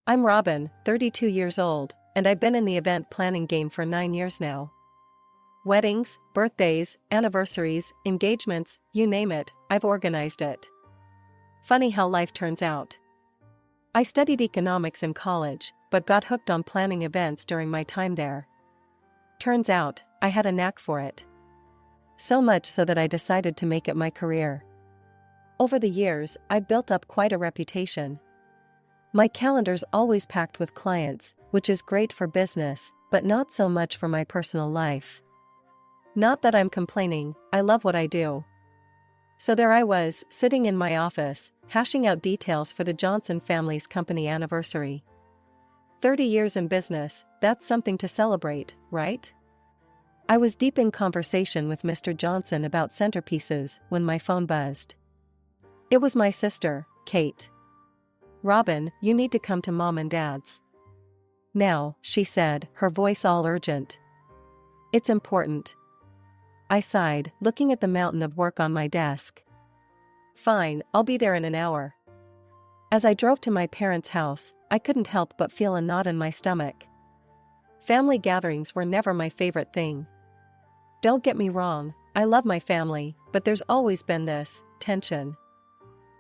I'm Robin, 32 years old, and I've been in the event planning game for 9 years now. Weddings, birthdays, anniversaries, engagements, you name it, I've organized it. Funny how life turns out. I studied economics in college, but got hooked on planning events during my time there. Turns out, I had a knack for it. So much so that I decided to make it my career. Over the years, I've built up quite a reputation. My calendar's always packed with clients, which is great for business, but not so much for my personal life. Not that I'm complaining, I love what I do. So there I was, sitting in my office, hashing out details for the Johnson family's company anniversary. 30 years in business, that's something to celebrate, right? I was deep in conversation with Mr. Johnson about centerpieces when my phone buzzed. It was my sister, Kate. "Robin, you need to come to Mom and Dad's." "Now," she said, her voice all urgent. "It's important." I sighed, looking at the mountain of work on my desk. "Fine, I'll be there in an hour." As I drove to my parents' house, I couldn't help but feel a knot in my stomach. Family gatherings were never my favorite thing. Don't get me wrong, I love my family, but there's always been this tension.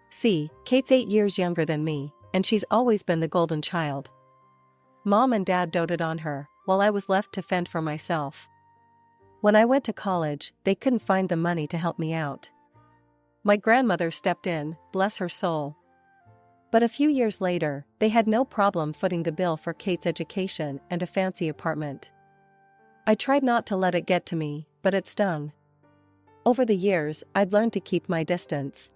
See, Kate's 8 years younger than me, and she's always been the golden child. Mom and Dad doted on her, while I was left to fend for myself. When I went to college, they couldn't find the money to help me out. My grandmother stepped in, bless her soul. But a few years later, they had no problem footing the bill for Kate's education and a fancy apartment. I tried not to let it get to me, but it stung. Over the years, I'd learned to keep my distance.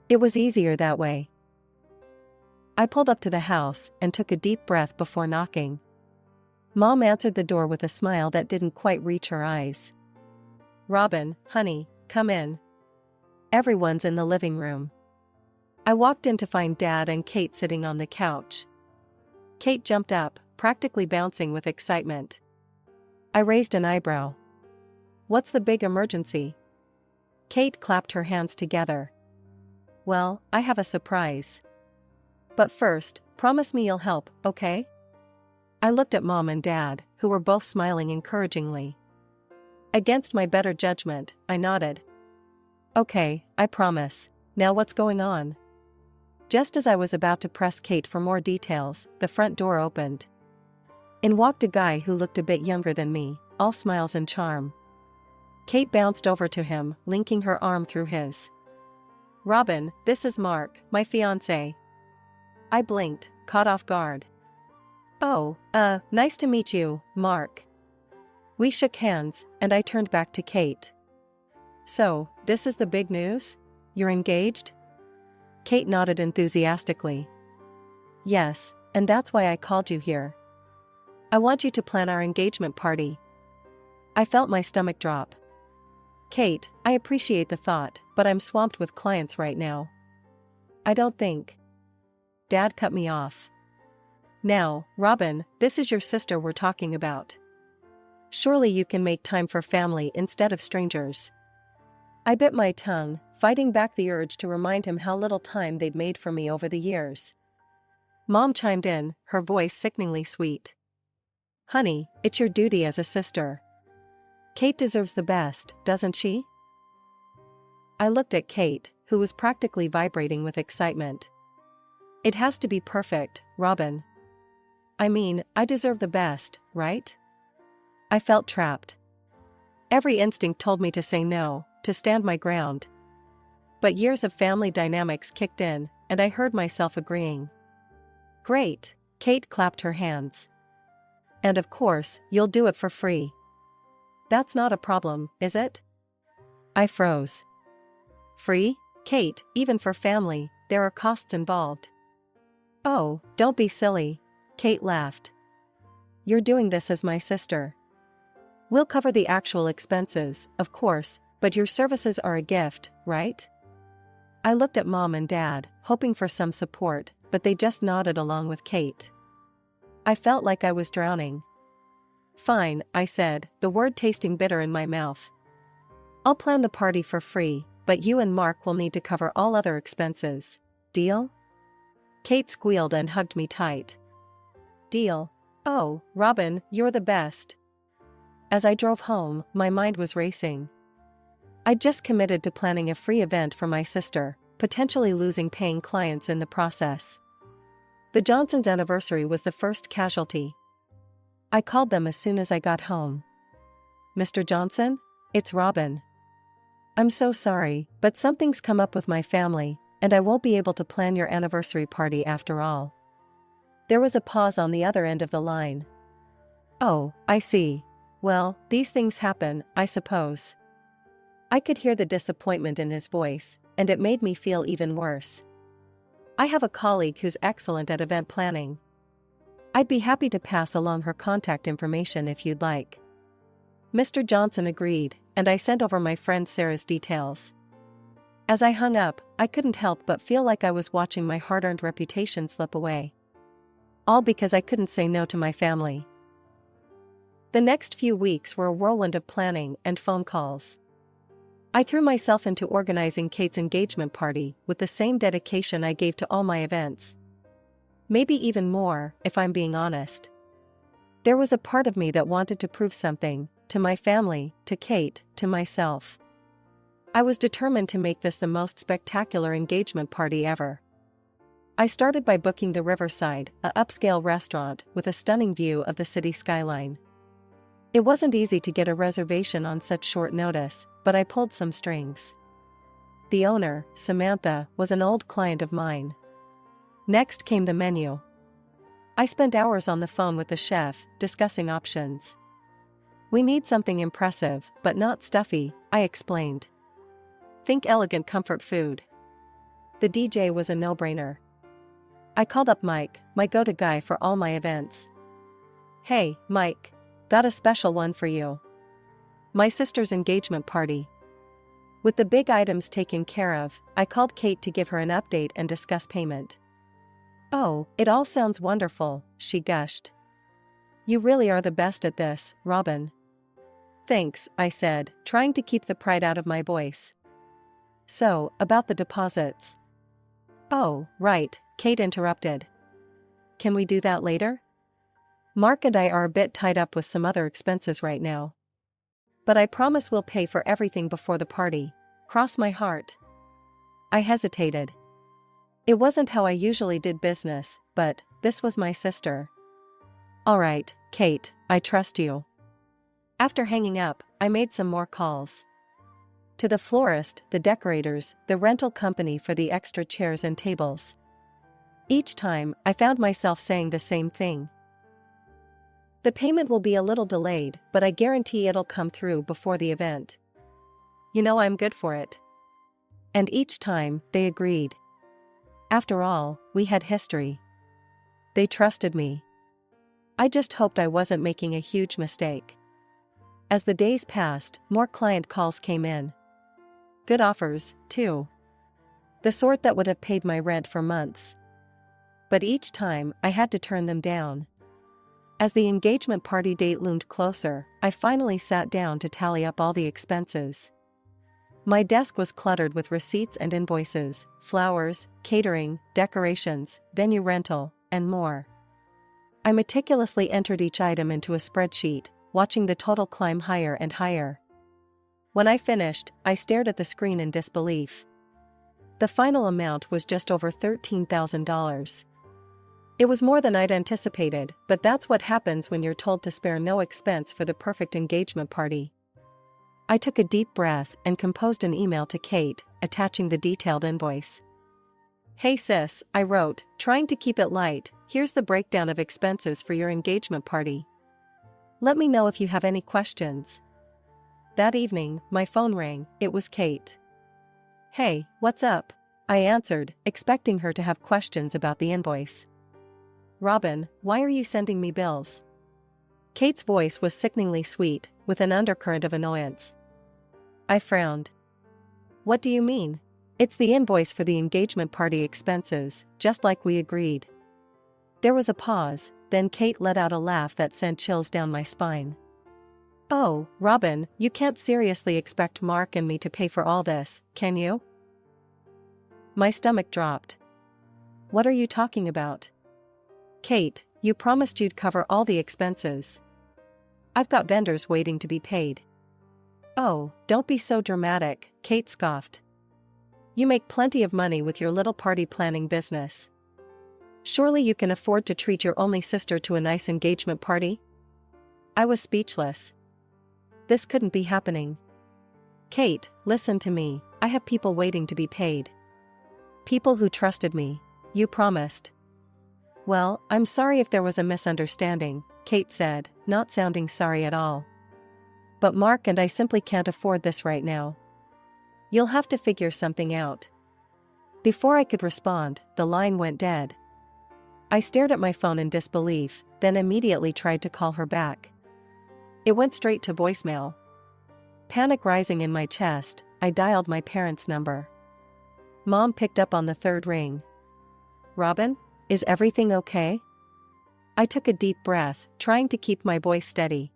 It was easier that way. I pulled up to the house and took a deep breath before knocking. Mom answered the door with a smile that didn't quite reach her eyes. "Robin, honey, come in. Everyone's in the living room." I walked in to find Dad and Kate sitting on the couch. Kate jumped up, practically bouncing with excitement. I raised an eyebrow. "What's the big emergency?" Kate clapped her hands together. "Well, I have a surprise. But first, promise me you'll help, okay?" I looked at Mom and Dad, who were both smiling encouragingly. Against my better judgment, I nodded. "Okay, I promise. Now what's going on?" Just as I was about to press Kate for more details, the front door opened. In walked a guy who looked a bit younger than me, all smiles and charm. Kate bounced over to him, linking her arm through his. "Robin, this is Mark, my fiancé." I blinked, caught off guard. "Oh, nice to meet you, Mark." We shook hands, and I turned back to Kate. "So, this is the big news? You're engaged?" Kate nodded enthusiastically. "Yes, and that's why I called you here. I want you to plan our engagement party." I felt my stomach drop. "Kate, I appreciate the thought, but I'm swamped with clients right now." "I don't think." Dad cut me off. "Now, Robin, this is your sister we're talking about. Surely you can make time for family instead of strangers." I bit my tongue, fighting back the urge to remind him how little time they'd made for me over the years. Mom chimed in, her voice sickeningly sweet. "Honey, it's your duty as a sister. Kate deserves the best, doesn't she?" I looked at Kate, who was practically vibrating with excitement. "It has to be perfect, Robin. I mean, I deserve the best, right?" I felt trapped. Every instinct told me to say no, to stand my ground. But years of family dynamics kicked in, and I heard myself agreeing. "Great," Kate clapped her hands. "And of course, you'll do it for free." "That's not a problem, is it?" I froze. "Free? Kate, even for family, there are costs involved." "Oh, don't be silly," Kate laughed. "You're doing this as my sister. We'll cover the actual expenses, of course, but your services are a gift, right?" I looked at Mom and Dad, hoping for some support, but they just nodded along with Kate. I felt like I was drowning. "Fine," I said, the word tasting bitter in my mouth. "I'll plan the party for free, but you and Mark will need to cover all other expenses. Deal?" Kate squealed and hugged me tight. Deal. Oh, Robin, you're the best. As I drove home, my mind was racing. I'd just committed to planning a free event for my sister, potentially losing paying clients in the process. The Johnsons' anniversary was the first casualty. I called them as soon as I got home. Mr. Johnson? It's Robin. I'm so sorry, but something's come up with my family, and I won't be able to plan your anniversary party after all. There was a pause on the other end of the line. Oh, I see. Well, these things happen, I suppose. I could hear the disappointment in his voice, and it made me feel even worse. I have a colleague who's excellent at event planning. I'd be happy to pass along her contact information if you'd like. Mr. Johnson agreed, and I sent over my friend Sarah's details. As I hung up, I couldn't help but feel like I was watching my hard-earned reputation slip away. All because I couldn't say no to my family. The next few weeks were a whirlwind of planning and phone calls. I threw myself into organizing Kate's engagement party with the same dedication I gave to all my events. Maybe even more, if I'm being honest. There was a part of me that wanted to prove something, to my family, to Kate, to myself. I was determined to make this the most spectacular engagement party ever. I started by booking the Riverside, an upscale restaurant with a stunning view of the city skyline. It wasn't easy to get a reservation on such short notice, but I pulled some strings. The owner, Samantha, was an old client of mine. Next came the menu. I spent hours on the phone with the chef, discussing options. We need something impressive, but not stuffy, I explained. Think elegant comfort food. The DJ was a no-brainer. I called up Mike, my go-to guy for all my events. Hey, Mike. Got a special one for you. My sister's engagement party. With the big items taken care of, I called Kate to give her an update and discuss payment. Oh, it all sounds wonderful, she gushed. You really are the best at this, Robin. Thanks, I said, trying to keep the pride out of my voice. So, about the deposits. Oh, right, Kate interrupted. Can we do that later? Mark and I are a bit tied up with some other expenses right now. But I promise we'll pay for everything before the party. Cross my heart. I hesitated. It wasn't how I usually did business, but this was my sister. All right, Kate, I trust you. After hanging up, I made some more calls. To the florist, the decorators, the rental company for the extra chairs and tables. Each time, I found myself saying the same thing. The payment will be a little delayed, but I guarantee it'll come through before the event. You know I'm good for it. And each time, they agreed. After all, we had history. They trusted me. I just hoped I wasn't making a huge mistake. As the days passed, more client calls came in. Good offers, too. The sort that would have paid my rent for months. But each time, I had to turn them down. As the engagement party date loomed closer, I finally sat down to tally up all the expenses. My desk was cluttered with receipts and invoices, flowers, catering, decorations, venue rental, and more. I meticulously entered each item into a spreadsheet, watching the total climb higher and higher. When I finished, I stared at the screen in disbelief. The final amount was just over $13,000. It was more than I'd anticipated, but that's what happens when you're told to spare no expense for the perfect engagement party. I took a deep breath and composed an email to Kate, attaching the detailed invoice. Hey sis, I wrote, trying to keep it light, here's the breakdown of expenses for your engagement party. Let me know if you have any questions. That evening, my phone rang, it was Kate. Hey, what's up? I answered, expecting her to have questions about the invoice. Robin, why are you sending me bills? Kate's voice was sickeningly sweet, with an undercurrent of annoyance. I frowned. What do you mean? It's the invoice for the engagement party expenses, just like we agreed. There was a pause, then Kate let out a laugh that sent chills down my spine. Oh, Robin, you can't seriously expect Mark and me to pay for all this, can you? My stomach dropped. What are you talking about? Kate, you promised you'd cover all the expenses. I've got vendors waiting to be paid. Oh, don't be so dramatic, Kate scoffed. You make plenty of money with your little party planning business. Surely you can afford to treat your only sister to a nice engagement party? I was speechless. This couldn't be happening. Kate, listen to me, I have people waiting to be paid. People who trusted me. You promised. Well, I'm sorry if there was a misunderstanding, Kate said, not sounding sorry at all. But Mark and I simply can't afford this right now. You'll have to figure something out. Before I could respond, the line went dead. I stared at my phone in disbelief, then immediately tried to call her back. It went straight to voicemail. Panic rising in my chest, I dialed my parents' number. Mom picked up on the third ring. Robin, is everything okay? I took a deep breath, trying to keep my voice steady.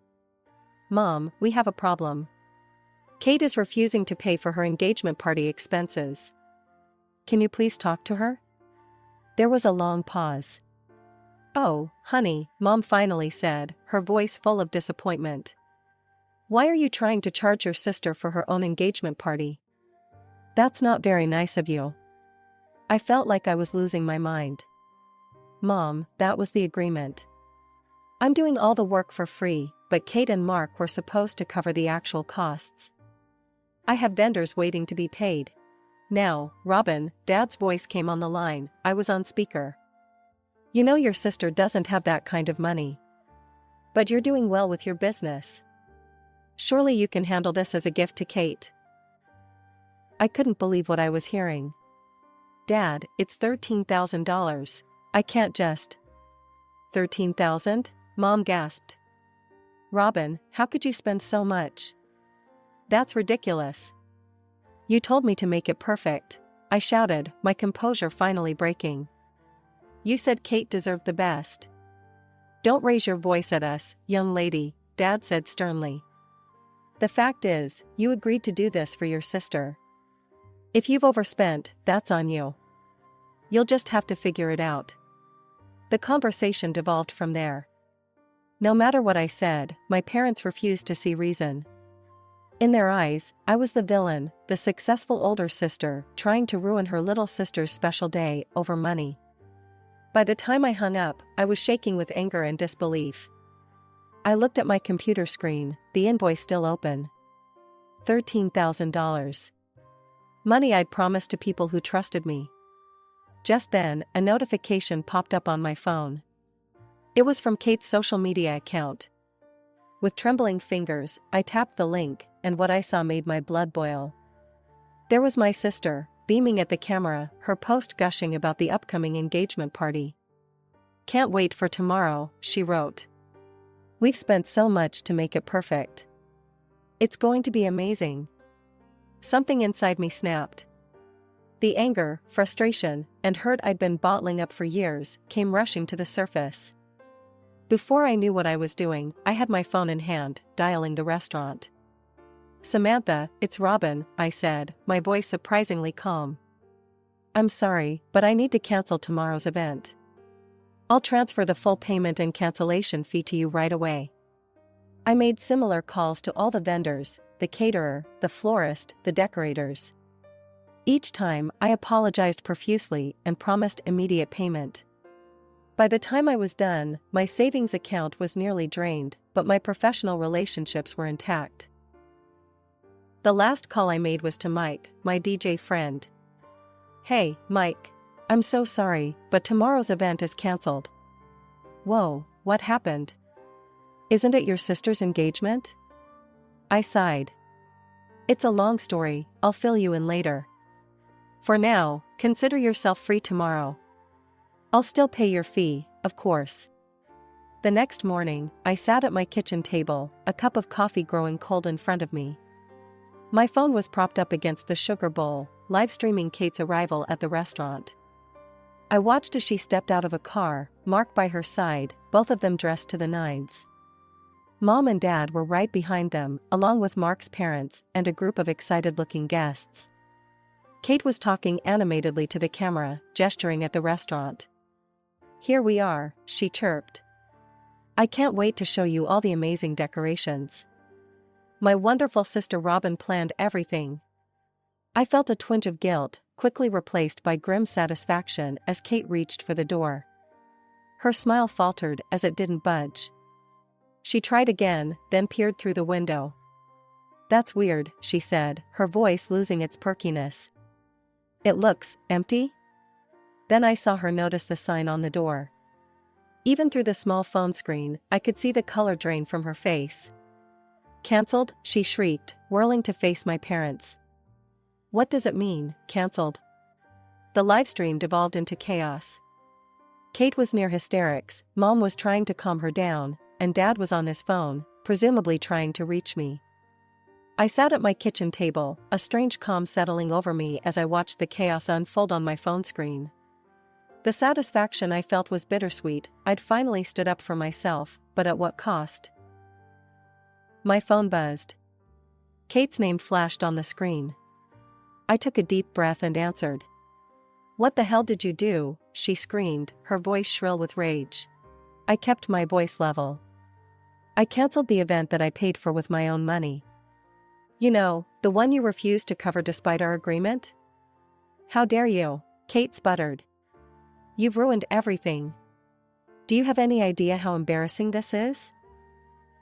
Mom, we have a problem. Kate is refusing to pay for her engagement party expenses. Can you please talk to her? There was a long pause. Oh, honey, Mom finally said, her voice full of disappointment. Why are you trying to charge your sister for her own engagement party? That's not very nice of you. I felt like I was losing my mind. Mom, that was the agreement. I'm doing all the work for free, but Kate and Mark were supposed to cover the actual costs. I have vendors waiting to be paid. Now, Robin, Dad's voice came on the line. I was on speaker. You know your sister doesn't have that kind of money. But you're doing well with your business. Surely you can handle this as a gift to Kate. I couldn't believe what I was hearing. Dad, it's $13,000. I can't just. $13,000? Mom gasped. Robin, how could you spend so much? That's ridiculous. You told me to make it perfect, I shouted, my composure finally breaking. You said Kate deserved the best. Don't raise your voice at us, young lady, Dad said sternly. The fact is, you agreed to do this for your sister. If you've overspent, that's on you. You'll just have to figure it out. The conversation devolved from there. No matter what I said, my parents refused to see reason. In their eyes, I was the villain, the successful older sister, trying to ruin her little sister's special day over money. By the time I hung up, I was shaking with anger and disbelief. I looked at my computer screen, the invoice still open. $13,000. Money I'd promised to people who trusted me. Just then, a notification popped up on my phone. It was from Kate's social media account. With trembling fingers, I tapped the link, and what I saw made my blood boil. There was my sister, beaming at the camera, her post gushing about the upcoming engagement party. Can't wait for tomorrow, she wrote. We've spent so much to make it perfect. It's going to be amazing. Something inside me snapped. The anger, frustration, and hurt I'd been bottling up for years came rushing to the surface. Before I knew what I was doing, I had my phone in hand, dialing the restaurant. Samantha, it's Robin, I said, my voice surprisingly calm. I'm sorry, but I need to cancel tomorrow's event. I'll transfer the full payment and cancellation fee to you right away. I made similar calls to all the vendors, the caterer, the florist, the decorators. Each time, I apologized profusely and promised immediate payment. By the time I was done, my savings account was nearly drained, but my professional relationships were intact. The last call I made was to Mike, my DJ friend. Hey, Mike. I'm so sorry, but tomorrow's event is canceled. Whoa, what happened? Isn't it your sister's engagement? I sighed. It's a long story, I'll fill you in later. For now, consider yourself free tomorrow. I'll still pay your fee, of course. The next morning, I sat at my kitchen table, a cup of coffee growing cold in front of me. My phone was propped up against the sugar bowl, live streaming Kate's arrival at the restaurant. I watched as she stepped out of a car, Mark by her side, both of them dressed to the nines. Mom and Dad were right behind them, along with Mark's parents and a group of excited-looking guests. Kate was talking animatedly to the camera, gesturing at the restaurant. "Here we are," she chirped. "I can't wait to show you all the amazing decorations. My wonderful sister Robin planned everything." I felt a twinge of guilt, quickly replaced by grim satisfaction as Kate reached for the door. Her smile faltered as it didn't budge. She tried again, then peered through the window. "That's weird," she said, her voice losing its perkiness. "It looks empty?" Then I saw her notice the sign on the door. Even through the small phone screen, I could see the color drain from her face. "Cancelled?" she shrieked, whirling to face my parents. "What does it mean, cancelled?" The livestream devolved into chaos. Kate was near hysterics, Mom was trying to calm her down, and Dad was on his phone, presumably trying to reach me. I sat at my kitchen table, a strange calm settling over me as I watched the chaos unfold on my phone screen. The satisfaction I felt was bittersweet. I'd finally stood up for myself, but at what cost? My phone buzzed. Kate's name flashed on the screen. I took a deep breath and answered. "What the hell did you do?" she screamed, her voice shrill with rage. I kept my voice level. "I cancelled the event that I paid for with my own money. You know, the one you refused to cover despite our agreement?" "How dare you?" Kate sputtered. "You've ruined everything. Do you have any idea how embarrassing this is?"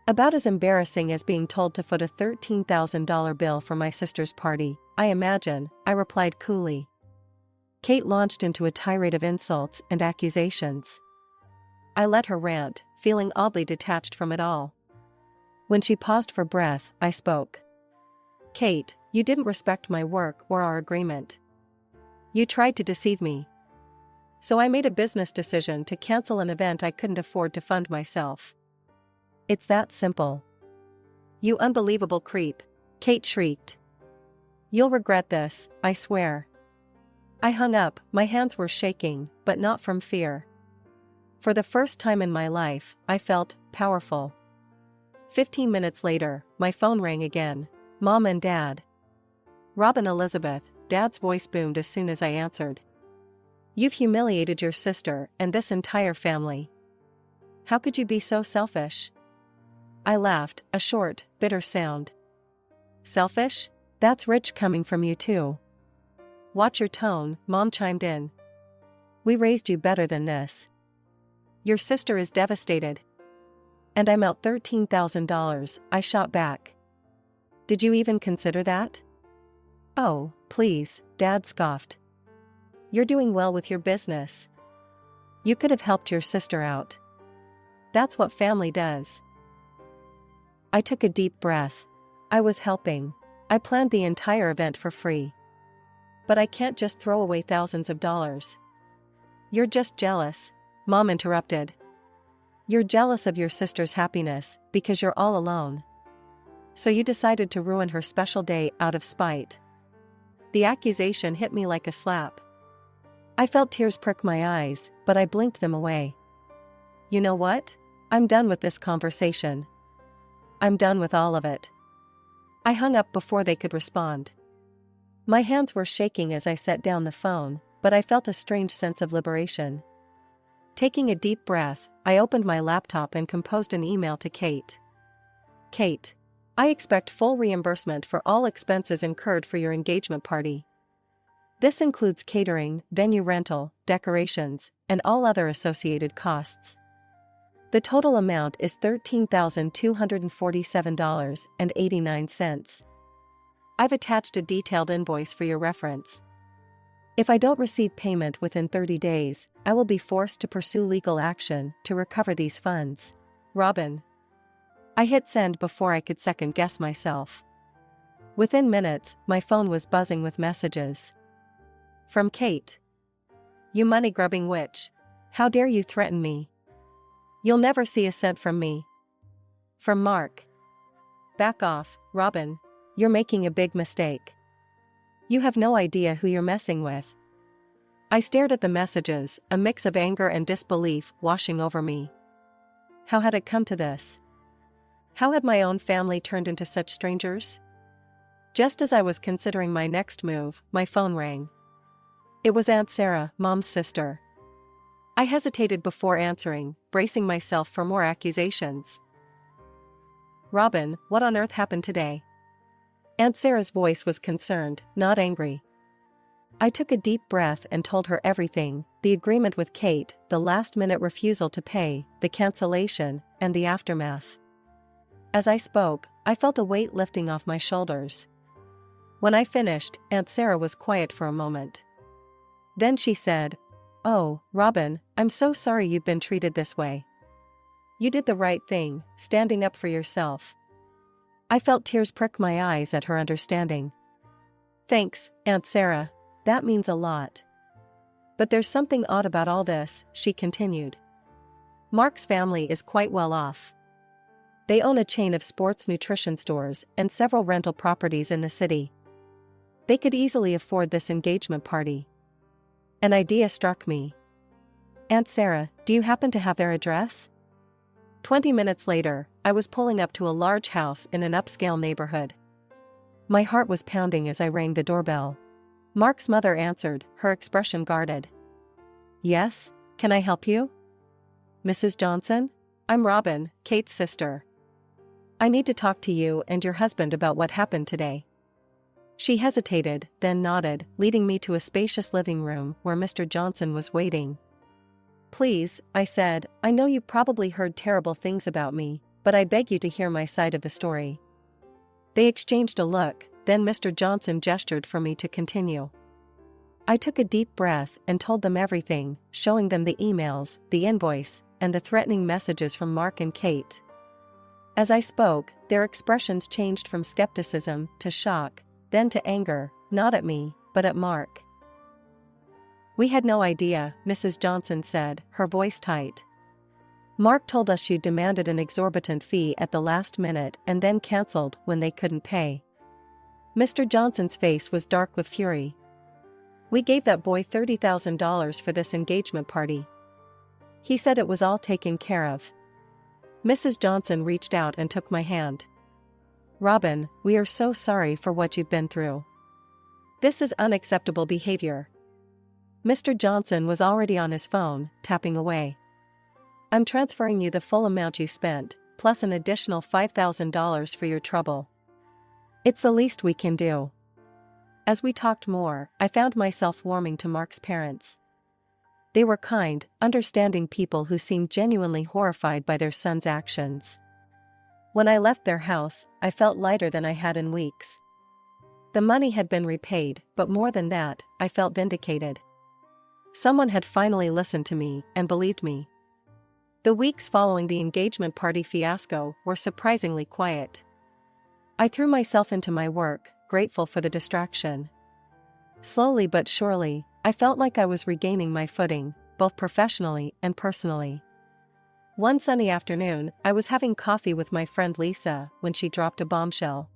"About as embarrassing as being told to foot a $13,000 bill for my sister's party, I imagine," I replied coolly. Kate launched into a tirade of insults and accusations. I let her rant, feeling oddly detached from it all. When she paused for breath, I spoke. "Kate, you didn't respect my work or our agreement. You tried to deceive me. So I made a business decision to cancel an event I couldn't afford to fund myself. It's that simple." "You unbelievable creep," Kate shrieked. "You'll regret this, I swear." I hung up, my hands were shaking, but not from fear. For the first time in my life, I felt powerful. 15 minutes later, my phone rang again. Mom and Dad. "Robin Elizabeth," Dad's voice boomed as soon as I answered. "You've humiliated your sister and this entire family. How could you be so selfish?" I laughed, a short, bitter sound. "Selfish? That's rich coming from you too." "Watch your tone," Mom chimed in. "We raised you better than this. Your sister is devastated." "And I'm out $13,000, I shot back. "Did you even consider that?" "Oh, please," Dad scoffed. "You're doing well with your business. You could have helped your sister out. That's what family does." I took a deep breath. I was helping. I planned the entire event for free. But I can't just throw away thousands of dollars. "You're just jealous," Mom interrupted. "You're jealous of your sister's happiness because you're all alone. So you decided to ruin her special day out of spite." The accusation hit me like a slap. I felt tears prick my eyes, but I blinked them away. "You know what? I'm done with this conversation. I'm done with all of it." I hung up before they could respond. My hands were shaking as I set down the phone, but I felt a strange sense of liberation. Taking a deep breath, I opened my laptop and composed an email to Kate. "Kate, I expect full reimbursement for all expenses incurred for your engagement party. This includes catering, venue rental, decorations, and all other associated costs. The total amount is $13,247.89. I've attached a detailed invoice for your reference. If I don't receive payment within 30 days, I will be forced to pursue legal action to recover these funds. Robin." I hit send before I could second-guess myself. Within minutes, my phone was buzzing with messages. From Kate. "You money-grubbing witch. How dare you threaten me? You'll never see a cent from me." From Mark. "Back off, Robin. You're making a big mistake. You have no idea who you're messing with." I stared at the messages, a mix of anger and disbelief washing over me. How had it come to this? How had my own family turned into such strangers? Just as I was considering my next move, my phone rang. It was Aunt Sarah, Mom's sister. I hesitated before answering, bracing myself for more accusations. "Robin, what on earth happened today?" Aunt Sarah's voice was concerned, not angry. I took a deep breath and told her everything: the agreement with Kate, the last-minute refusal to pay, the cancellation, and the aftermath. As I spoke, I felt a weight lifting off my shoulders. When I finished, Aunt Sarah was quiet for a moment. Then she said, "Oh, Robin, I'm so sorry you've been treated this way. You did the right thing, standing up for yourself." I felt tears prick my eyes at her understanding. "Thanks, Aunt Sarah. That means a lot. But there's something odd about all this," she continued. "Mark's family is quite well off. They own a chain of sports nutrition stores and several rental properties in the city. They could easily afford this engagement party." An idea struck me. "Aunt Sarah, do you happen to have their address?" 20 minutes later, I was pulling up to a large house in an upscale neighborhood. My heart was pounding as I rang the doorbell. Mark's mother answered, her expression guarded. "Yes, can I help you?" "Mrs. Johnson? I'm Robin, Kate's sister. I need to talk to you and your husband about what happened today." She hesitated, then nodded, leading me to a spacious living room where Mr. Johnson was waiting. "Please," I said, "I know you probably heard terrible things about me, but I beg you to hear my side of the story." They exchanged a look, then Mr. Johnson gestured for me to continue. I took a deep breath and told them everything, showing them the emails, the invoice, and the threatening messages from Mark and Kate. As I spoke, their expressions changed from skepticism to shock, then to anger, not at me, but at Mark. "We had no idea," Mrs. Johnson said, her voice tight. "Mark told us you demanded an exorbitant fee at the last minute and then cancelled when they couldn't pay." Mr. Johnson's face was dark with fury. "We gave that boy $30,000 for this engagement party. He said it was all taken care of." Mrs. Johnson reached out and took my hand. "Robin, we are so sorry for what you've been through. This is unacceptable behavior." Mr. Johnson was already on his phone, tapping away. "I'm transferring you the full amount you spent, plus an additional $5,000 for your trouble. It's the least we can do." As we talked more, I found myself warming to Mark's parents. They were kind, understanding people who seemed genuinely horrified by their son's actions. When I left their house, I felt lighter than I had in weeks. The money had been repaid, but more than that, I felt vindicated. Someone had finally listened to me and believed me. The weeks following the engagement party fiasco were surprisingly quiet. I threw myself into my work, grateful for the distraction. Slowly but surely, I felt like I was regaining my footing, both professionally and personally. One sunny afternoon, I was having coffee with my friend Lisa when she dropped a bombshell.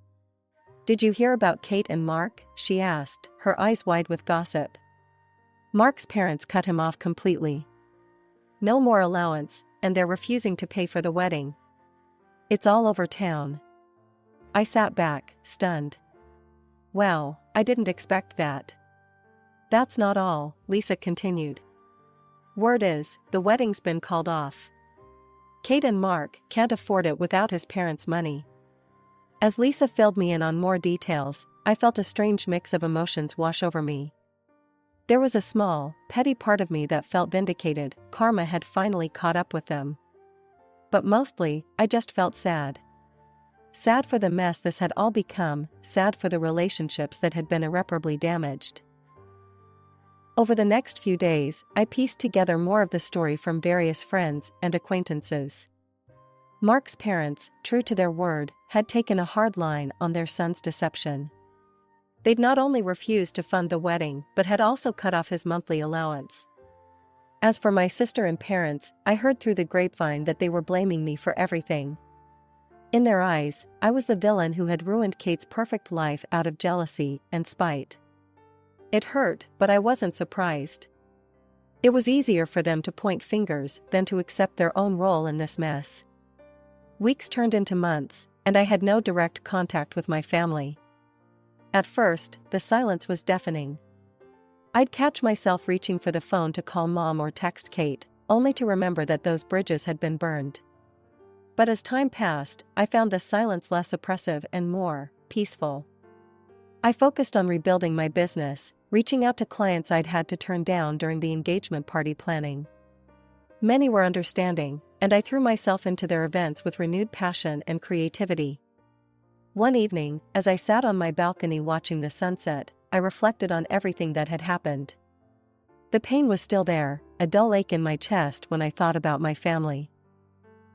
"Did you hear about Kate and Mark?" she asked, her eyes wide with gossip. "Mark's parents cut him off completely. No more allowance, and they're refusing to pay for the wedding. It's all over town." I sat back, stunned. "Wow, I didn't expect that." "That's not all," Lisa continued. "Word is, the wedding's been called off. Kate and Mark can't afford it without his parents' money." As Lisa filled me in on more details, I felt a strange mix of emotions wash over me. There was a small, petty part of me that felt vindicated, karma had finally caught up with them. But mostly, I just felt sad. Sad for the mess this had all become, sad for the relationships that had been irreparably damaged. Over the next few days, I pieced together more of the story from various friends and acquaintances. Mark's parents, true to their word, had taken a hard line on their son's deception. They'd not only refused to fund the wedding but had also cut off his monthly allowance. As for my sister and parents, I heard through the grapevine that they were blaming me for everything. In their eyes, I was the villain who had ruined Kate's perfect life out of jealousy and spite. It hurt, but I wasn't surprised. It was easier for them to point fingers than to accept their own role in this mess. Weeks turned into months, and I had no direct contact with my family. At first, the silence was deafening. I'd catch myself reaching for the phone to call Mom or text Kate, only to remember that those bridges had been burned. But as time passed, I found the silence less oppressive and more peaceful. I focused on rebuilding my business, reaching out to clients I'd had to turn down during the engagement party planning. Many were understanding, and I threw myself into their events with renewed passion and creativity. One evening, as I sat on my balcony watching the sunset, I reflected on everything that had happened. The pain was still there, a dull ache in my chest when I thought about my family.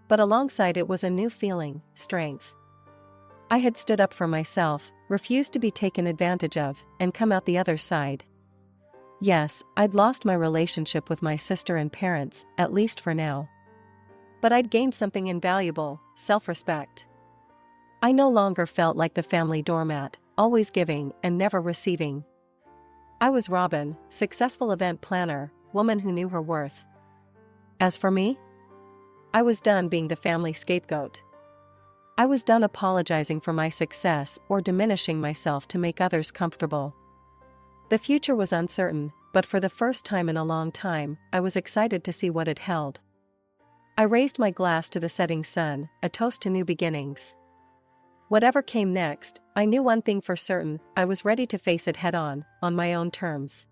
But alongside it was a new feeling, strength. I had stood up for myself, refused to be taken advantage of, and come out the other side. Yes, I'd lost my relationship with my sister and parents, at least for now. But I'd gained something invaluable, self-respect. I no longer felt like the family doormat, always giving and never receiving. I was Robin, successful event planner, woman who knew her worth. As for me, I was done being the family scapegoat. I was done apologizing for my success or diminishing myself to make others comfortable. The future was uncertain, but for the first time in a long time, I was excited to see what it held. I raised my glass to the setting sun, a toast to new beginnings. Whatever came next, I knew one thing for certain: I was ready to face it head on my own terms.